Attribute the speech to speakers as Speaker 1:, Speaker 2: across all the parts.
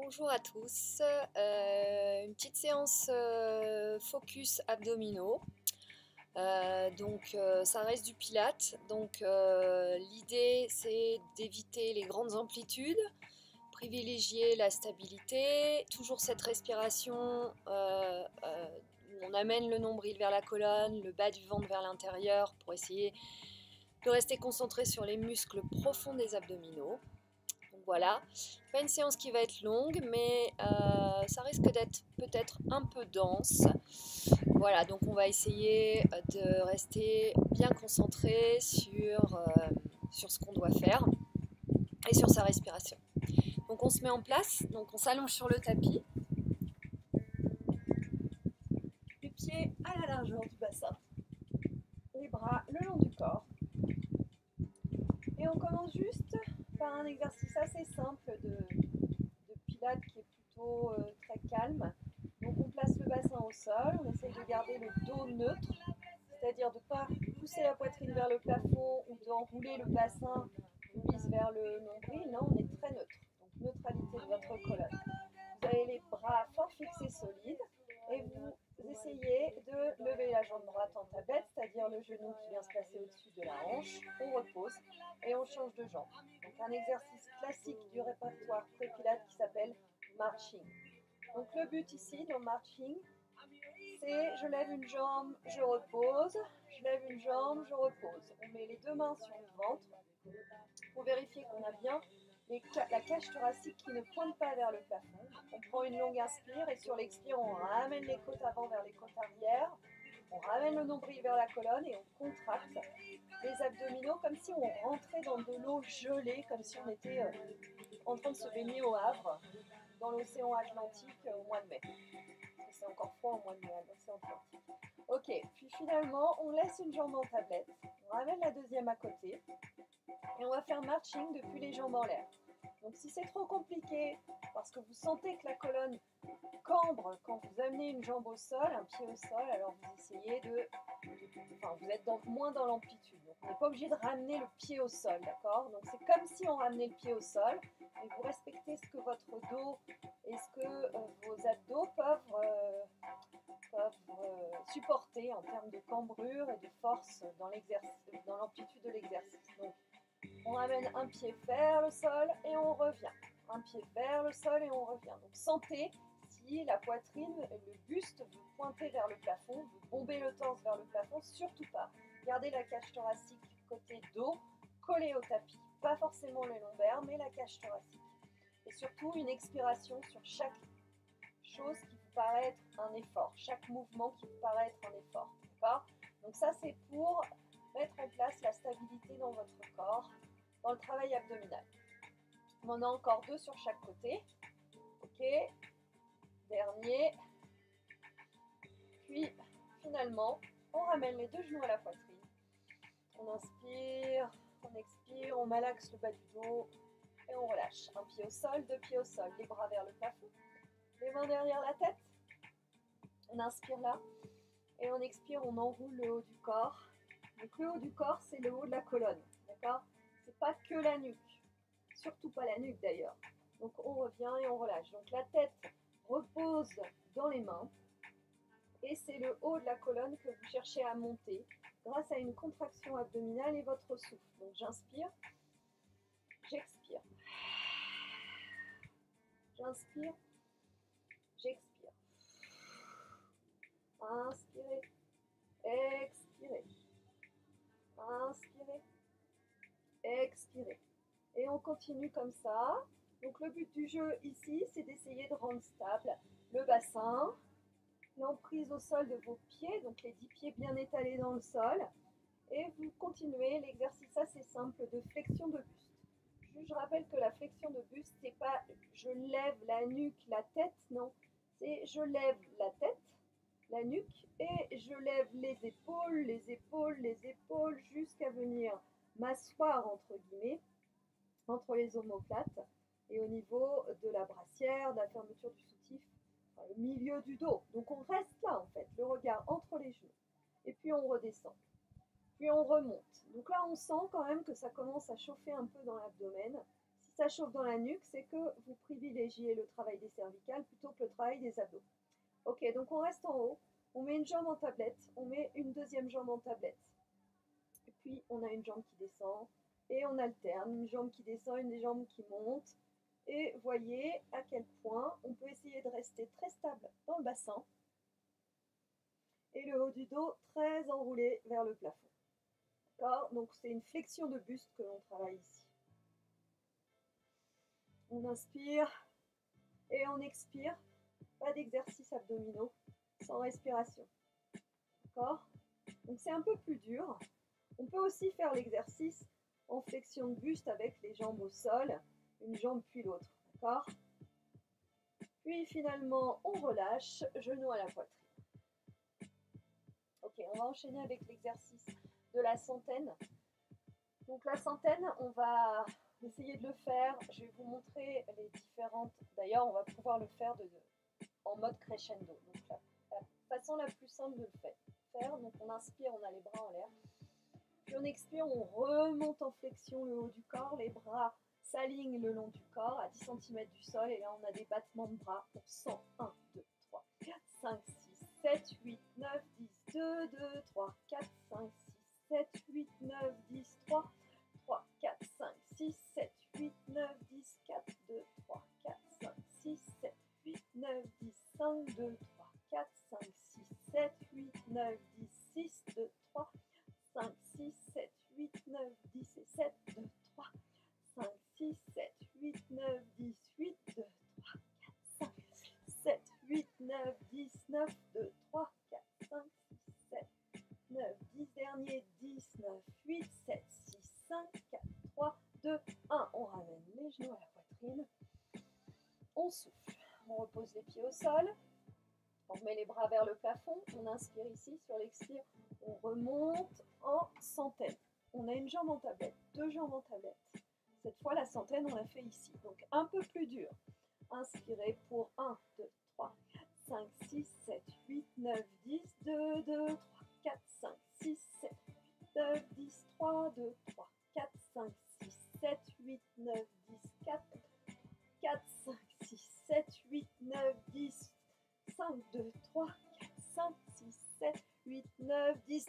Speaker 1: Bonjour à tous, une petite séance focus abdominaux. Ça reste du pilate. L'idée c'est d'éviter les grandes amplitudes, privilégier la stabilité, toujours cette respiration où on amène le nombril vers la colonne, le bas du ventre vers l'intérieur pour essayer de rester concentré sur les muscles profonds des abdominaux. Donc voilà, pas une séance qui va être longue, mais ça risque d'être peut-être un peu dense. Voilà, donc on va essayer de rester bien concentré sur ce qu'on doit faire et sur sa respiration. Donc on se met en place, donc on s'allonge sur le tapis, les pieds à la largeur du bassin, les bras le long du corps. Et on commence juste par un exercice assez simple de pilates qui est plutôt très calme. Donc on place le bassin au sol, on essaye de garder le dos neutre, c'est-à-dire de ne pas pousser la poitrine vers le plafond ou d'enrouler le bassin vis vers le nombril. Non, on est très neutre. Donc neutralité de votre colonne. Vous avez les bras fort fixés, solides, et vous essayez de lever la jambe droite en tabette, c'est-à-dire le genou qui vient se placer au-dessus de la hanche. On repose et on change de jambe. Donc un exercice classique du répertoire pré-pilate qui s'appelle marching. Donc le but ici dans marching, c'est je lève une jambe, je repose, je lève une jambe, je repose. On met les deux mains sur le ventre pour vérifier qu'on a bien la cage thoracique qui ne pointe pas vers le plafond. On prend une longue inspire et sur l'expire, on ramène les côtes avant vers les côtes arrière. On ramène le nombril vers la colonne et on contracte les abdominaux comme si on rentrait dans de l'eau gelée, comme si on était en train de se baigner au Havre, dans l'océan Atlantique au mois de mai. Parce que c'est encore froid au mois de mai à l'océan Atlantique. Ok, puis finalement, on laisse une jambe en tablette, on ramène la deuxième à côté, et on va faire marching depuis les jambes en l'air. Donc si c'est trop compliqué, parce que vous sentez que la colonne cambre quand vous amenez une jambe au sol, un pied au sol, alors vous essayez vous êtes moins dans l'amplitude. Donc on n'est pas obligé de ramener le pied au sol, d'accord? Donc c'est comme si on ramenait le pied au sol, mais vous respectez ce que votre dos et ce que vos abdos peuvent supporter en termes de cambrure et de force dans l'amplitude de l'exercice. Donc on ramène un pied vers le sol et on revient. Un pied vers le sol et on revient. Donc sentez si la poitrine, le buste veut pointer vers le plafond, vous bombez le torse vers le plafond, surtout pas. Gardez la cage thoracique côté dos, collée au tapis. Pas forcément les lombaires, mais la cage thoracique. Et surtout une expiration sur chaque chose qui vous paraît être un effort, chaque mouvement qui vous paraît être un effort. D'accord? Donc ça c'est pour mettre en place la stabilité dans votre corps, dans le travail abdominal. On en a encore deux sur chaque côté. Ok, dernier. Puis finalement, on ramène les deux genoux à la poitrine. On inspire, on expire, on malaxe le bas du dos et on relâche. Un pied au sol, deux pieds au sol, les bras vers le plafond, les mains derrière la tête. On inspire là et on expire, on enroule le haut du corps. Donc le haut du corps, c'est le haut de la colonne, d'accord? C'est pas que la nuque, surtout pas la nuque d'ailleurs. Donc on revient et on relâche. Donc la tête repose dans les mains et c'est le haut de la colonne que vous cherchez à monter grâce à une contraction abdominale et votre souffle. Donc j'inspire, j'expire. J'inspire, j'expire. Inspirez, expirez. Inspirez, expirez. Et on continue comme ça. Donc le but du jeu ici, c'est d'essayer de rendre stable le bassin, l'emprise au sol de vos pieds, donc les 10 pieds bien étalés dans le sol. Et vous continuez l'exercice assez simple de flexion de buste. Je rappelle que la flexion de buste, c'est pas je lève la nuque, la tête, non. C'est je lève la tête, la nuque, et je lève les épaules, les épaules, les épaules, jusqu'à venir m'asseoir, entre guillemets, entre les omoplates et au niveau de la brassière, de la fermeture du soutif, enfin, le milieu du dos. Donc on reste là en fait, le regard entre les genoux. Et puis on redescend. Puis on remonte. Donc là on sent quand même que ça commence à chauffer un peu dans l'abdomen. Si ça chauffe dans la nuque, c'est que vous privilégiez le travail des cervicales plutôt que le travail des abdos. Ok, donc on reste en haut, on met une jambe en tablette, on met une deuxième jambe en tablette. Et puis on a une jambe qui descend et on alterne, une jambe qui descend, une jambe qui monte. Et voyez à quel point on peut essayer de rester très stable dans le bassin et le haut du dos très enroulé vers le plafond. D'accord? Donc c'est une flexion de buste que l'on travaille ici. On inspire et on expire. Pas d'exercice abdominaux sans respiration. D'accord? Donc c'est un peu plus dur. On peut aussi faire l'exercice en flexion de buste avec les jambes au sol, une jambe puis l'autre. D'accord? Puis finalement, on relâche, genou à la poitrine. Ok, on va enchaîner avec l'exercice de la centaine. Donc la centaine, on va essayer de le faire. Je vais vous montrer les différentes. D'ailleurs, on va pouvoir le faire en mode crescendo. Donc la façon la plus simple de le faire. Donc on inspire, on a les bras en l'air. Puis on expire, on remonte en flexion le haut du corps. Les bras s'alignent le long du corps à 10 cm du sol. Et là, on a des battements de bras pour 100. 1, 2, 3, 4, 5, 6, 7, 8, 9, 10. 2, 2, 3, 4, 5, 6, 7, 8, 9, 10, 3. 3, 4, 5, 6, 7, 8, 9, 10, 4, 2, 3, 4, 5, 6, 7, 8, 9, 10, 5, 2, 3, 4, 5, 6, 7, 8, 9, 10, 6, 2, 3, 5, 6, 7, 8, 9, 10 et 7, 2, 3, 5, 6, 7, 8, 9, 10, 8, 2, 3, 4, 5, 7, 8, 9, 10, 9, 2, 3, 4, 5, 6, 7, 9, 10 derniers, 10, 9, 8, 7, 6, 5, 4, 3, 2, 1. On ramène les genoux à la poitrine. On souffle. On repose les pieds au sol. On met les bras vers le plafond. On inspire ici. Sur l'expire, on remonte en centaine. On a une jambe en tablette, deux jambes en tablette. Cette fois, la centaine, on l'a fait ici. Donc, un peu plus dur. Inspirez pour 1, 2, 3, 4, 5, 6, 7, 8, 9, 10, 2, 2, 3, 4, 5, 6, 7, 8, 9, 10, 3, 2, 3, 4, 5, 6, 7, 8, 9, 10, 4, 4, 5, 6, 7, 8, 9, 10, 5, 2, 3, 4, 5, 6, 7, 8, 9, 10.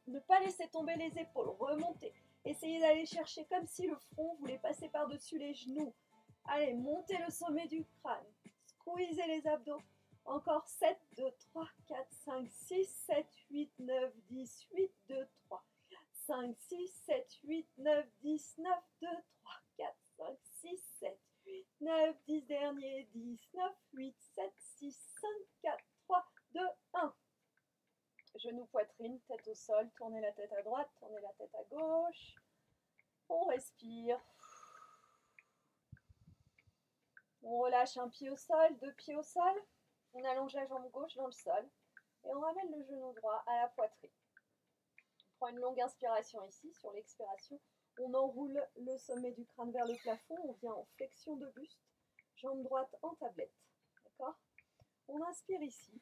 Speaker 1: Ne pas laisser tomber les épaules. Remontez. Essayez d'aller chercher comme si le front voulait passer par-dessus les genoux. Allez, montez le sommet du crâne. Squeezez les abdos. Encore 7, 2, 3, 4, 5, 6, 7, 8, 9, 10, 8, 2, 3, 5, 6, 7, 8, 9, 10, 9, 2, 3, 4, 5, 6, 7, 8, 9, 10 derniers, 10, 9, 8, 7, 6, 5, 4, 3, 2, 1. Genou, poitrine, tête au sol, tournez la tête à droite, tournez la tête à gauche. On respire. On relâche un pied au sol, deux pieds au sol. On allonge la jambe gauche dans le sol. Et on ramène le genou droit à la poitrine. On prend une longue inspiration ici. Sur l'expiration, on enroule le sommet du crâne vers le plafond. On vient en flexion de buste. Jambe droite en tablette. D'accord? On inspire ici.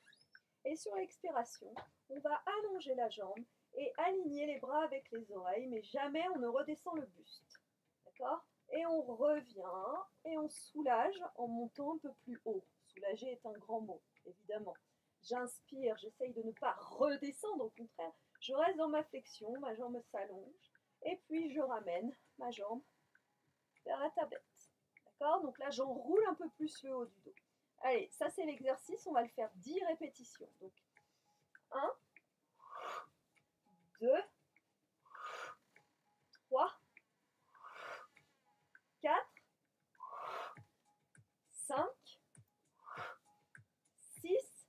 Speaker 1: Et sur l'expiration, on va allonger la jambe et aligner les bras avec les oreilles. Mais jamais on ne redescend le buste. D'accord? Et on revient et on soulage en montant un peu plus haut. Soulager est un grand mot, évidemment. J'inspire, j'essaye de ne pas redescendre, au contraire, je reste dans ma flexion, ma jambe s'allonge, et puis je ramène ma jambe vers la tablette. D'accord? Donc là, j'enroule un peu plus le haut du dos. Allez, ça c'est l'exercice, on va le faire 10 répétitions. Donc, 1, 2, 3, 4, 5, 6,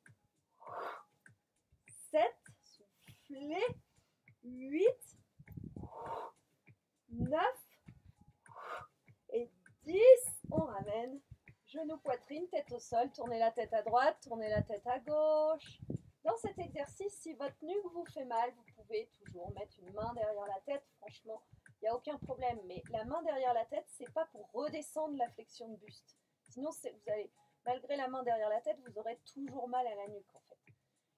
Speaker 1: 7, soufflez, 8, 9 et 10. On ramène. Genou, poitrine, tête au sol. Tournez la tête à droite, tournez la tête à gauche. Dans cet exercice, si votre nuque vous fait mal, vous pouvez toujours mettre une main derrière la tête. Franchement, il n'y a aucun problème. Mais la main derrière la tête, c'est pas pour redescendre la flexion de buste. Sinon, vous allez, malgré la main derrière la tête, vous aurez toujours mal à la nuque en fait.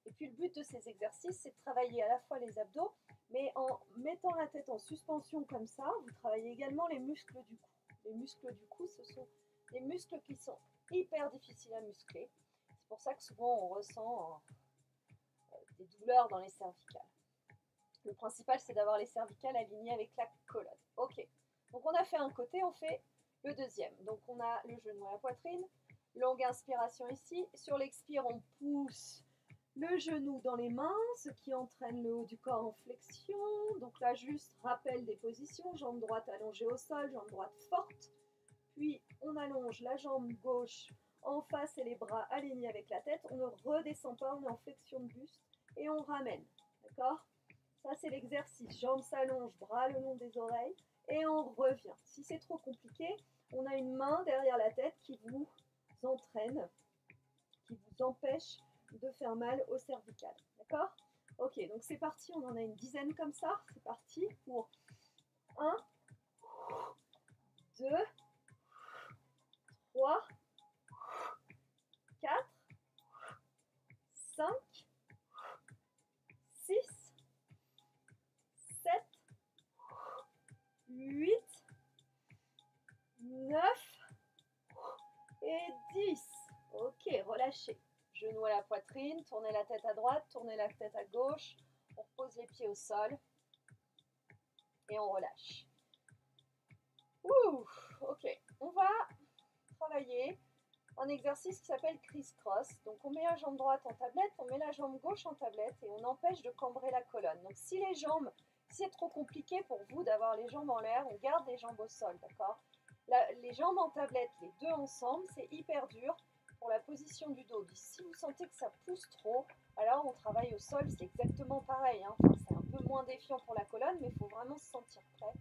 Speaker 1: Et puis le but de ces exercices, c'est de travailler à la fois les abdos, mais en mettant la tête en suspension comme ça, vous travaillez également les muscles du cou. Les muscles du cou, ce sont des muscles qui sont hyper difficiles à muscler. C'est pour ça que souvent on ressent des douleurs dans les cervicales. Le principal, c'est d'avoir les cervicales alignées avec la colonne. Ok, donc on a fait un côté, on fait le deuxième. Donc on a le genou à la poitrine, longue inspiration ici. Sur l'expire, on pousse le genou dans les mains, ce qui entraîne le haut du corps en flexion. Donc là, juste rappel des positions, jambe droite allongée au sol, jambe droite forte. Puis on allonge la jambe gauche en face et les bras alignés avec la tête. On ne redescend pas, on est en flexion de buste et on ramène. D'accord ? Ça, c'est l'exercice. Jambes s'allongent, bras le long des oreilles et on revient. Si c'est trop compliqué, on a une main derrière la tête qui vous entraîne, qui vous empêche de faire mal au cervical. D'accord ? Ok, donc c'est parti. On en a une dizaine comme ça. C'est parti pour 1, 2, 3, 4, 5, 6, 7, 8, 9 et 10. Ok, relâchez. Genou à la poitrine, tournez la tête à droite, tournez la tête à gauche. On repose les pieds au sol et on relâche. Ouh, ok, on va travailler un exercice qui s'appelle criss-cross. Donc on met la jambe droite en tablette, on met la jambe gauche en tablette et on empêche de cambrer la colonne. Donc si c'est trop compliqué pour vous d'avoir les jambes en l'air, on garde les jambes au sol, d'accord ? Les jambes en tablette, les deux ensemble, c'est hyper dur pour la position du dos. Si vous sentez que ça pousse trop, alors on travaille au sol, c'est exactement pareil. Hein. Enfin, c'est un peu moins défiant pour la colonne, mais il faut vraiment se sentir prêt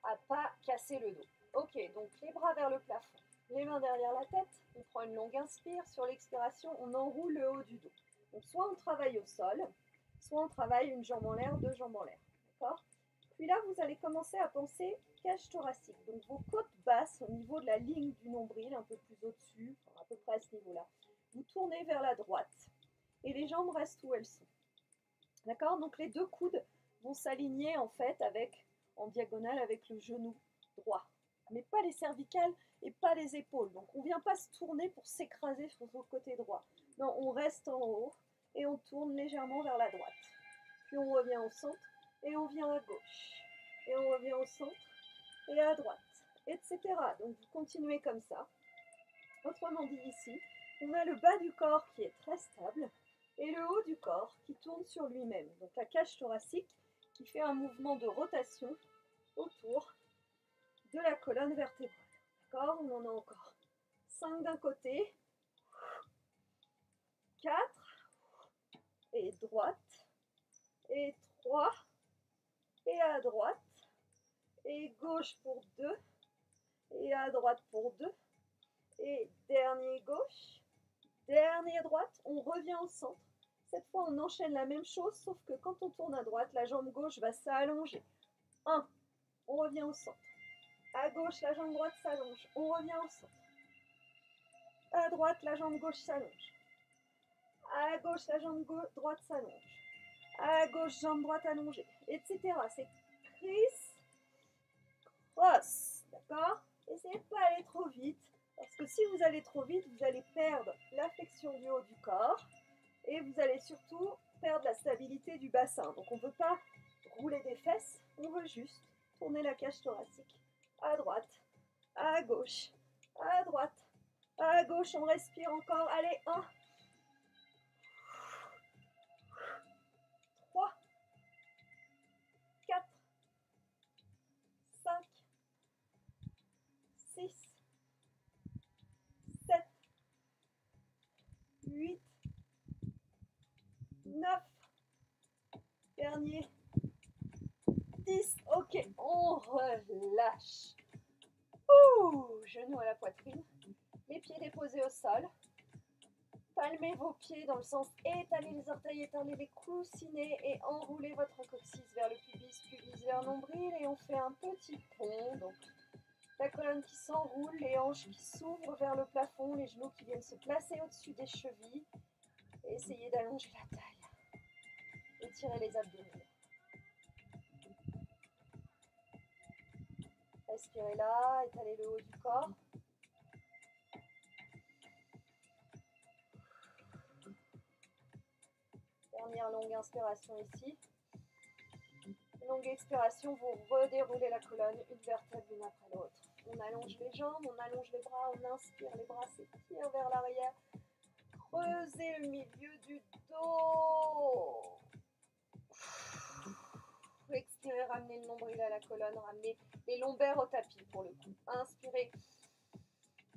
Speaker 1: à pas casser le dos. Ok, donc les bras vers le plafond, les mains derrière la tête, on prend une longue inspire, sur l'expiration, on enroule le haut du dos. Donc soit on travaille au sol, soit on travaille une jambe en l'air, deux jambes en l'air. D'accord ? Puis là, vous allez commencer à penser cage thoracique. Donc vos côtes basses au niveau de la ligne du nombril, un peu plus au-dessus, enfin, à peu près à ce niveau-là. Vous tournez vers la droite et les jambes restent où elles sont. D'accord ? Donc les deux coudes vont s'aligner en fait en diagonale avec le genou droit. Mais pas les cervicales et pas les épaules. Donc on ne vient pas se tourner pour s'écraser sur le côté droit. Non, on reste en haut et on tourne légèrement vers la droite. Puis on revient au centre et on vient à gauche. Et on revient au centre et à droite, etc. Donc vous continuez comme ça. Autrement dit ici, on a le bas du corps qui est très stable et le haut du corps qui tourne sur lui-même. Donc la cage thoracique qui fait un mouvement de rotation autour de la colonne vertébrale. D'accord ? On en a encore 5 d'un côté, 4, et droite, et 3, et à droite, et gauche pour 2, et à droite pour 2, et dernier gauche, dernier droite, on revient au centre. Cette fois, on enchaîne la même chose, sauf que quand on tourne à droite, la jambe gauche va s'allonger. 1, on revient au centre. À gauche, la jambe droite s'allonge, on revient au centre. À droite, la jambe gauche s'allonge. À gauche, la jambe droite s'allonge. À gauche, jambe droite allongée, etc. C'est criss-cross, d'accord ? Essayez de ne pas aller trop vite, parce que si vous allez trop vite, vous allez perdre la flexion du haut du corps et vous allez surtout perdre la stabilité du bassin. Donc on ne veut pas rouler des fesses, on veut juste tourner la cage thoracique à droite, à gauche, à droite, à gauche. On respire encore. Allez, 1, 3, 4, 5, 6, 7, 8, 9, dernier, 10. Ok, on relâche. Ouh, genoux à la poitrine, les pieds déposés au sol. Palmez vos pieds dans le sens étalez les orteils, étalez les coussinets et enroulez votre coccyx vers le pubis, pubis vers le nombril et on fait un petit pont. Donc la colonne qui s'enroule, les hanches qui s'ouvrent vers le plafond, les genoux qui viennent se placer au-dessus des chevilles. Et essayez d'allonger la taille. Étirez les abdominaux. Respirez là, étalez le haut du corps. Dernière longue inspiration ici. Longue expiration, vous redéroulez la colonne, une vertèbre l'une après l'autre. On allonge les jambes, on allonge les bras, on inspire, les bras s'étirent vers l'arrière. Creusez le milieu du dos. Expirez, ramenez le nombril à la colonne, ramenez les lombaires au tapis pour le coup. Inspirez,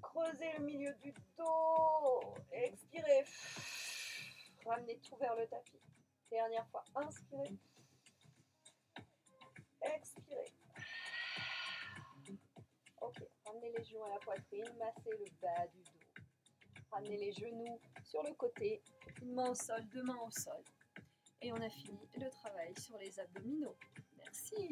Speaker 1: creusez le milieu du dos. Expirez, ramenez tout vers le tapis. Dernière fois, inspirez. Expirez. Ok, ramenez les genoux à la poitrine, massez le bas du dos. Ramenez les genoux sur le côté, une main au sol, deux mains au sol. Et on a fini le travail sur les abdominaux. Merci.